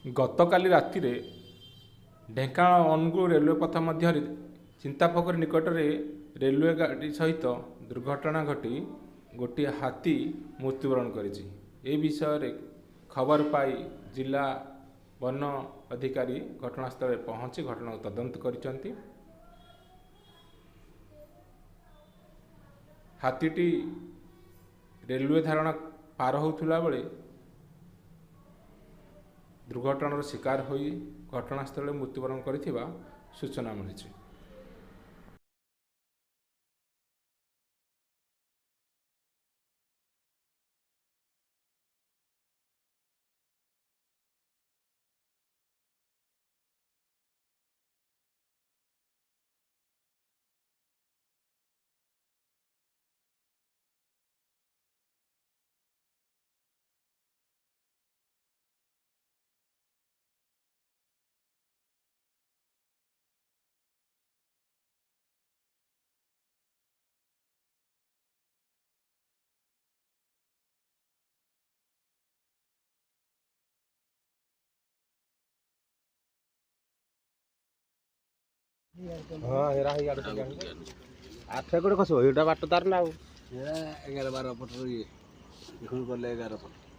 गतकाली राति ढेंकानाल अनुगुल रेलवे पथ मध्य चिंतापोखरी निकट में रेलवे गाड़ी सहित दुर्घटना घटी गोटे हाथी मृत्युवरण करिछि। ए विषय खबर पाई जिला वन अधिकारी घटनास्थल पहुंची घटना तदंत करिसेंति। हाथीटी रेलवे धारणा पार होउथुला बेले दुर्घटनार शिकार होई घटनास्थल मृत्युवरण करिथिबा सूचना मिली। हाँ हेरा ही गाड़ी से आठ कोड़े खसो एटा बाट तार ना 11-12 फुट ये 11 फुट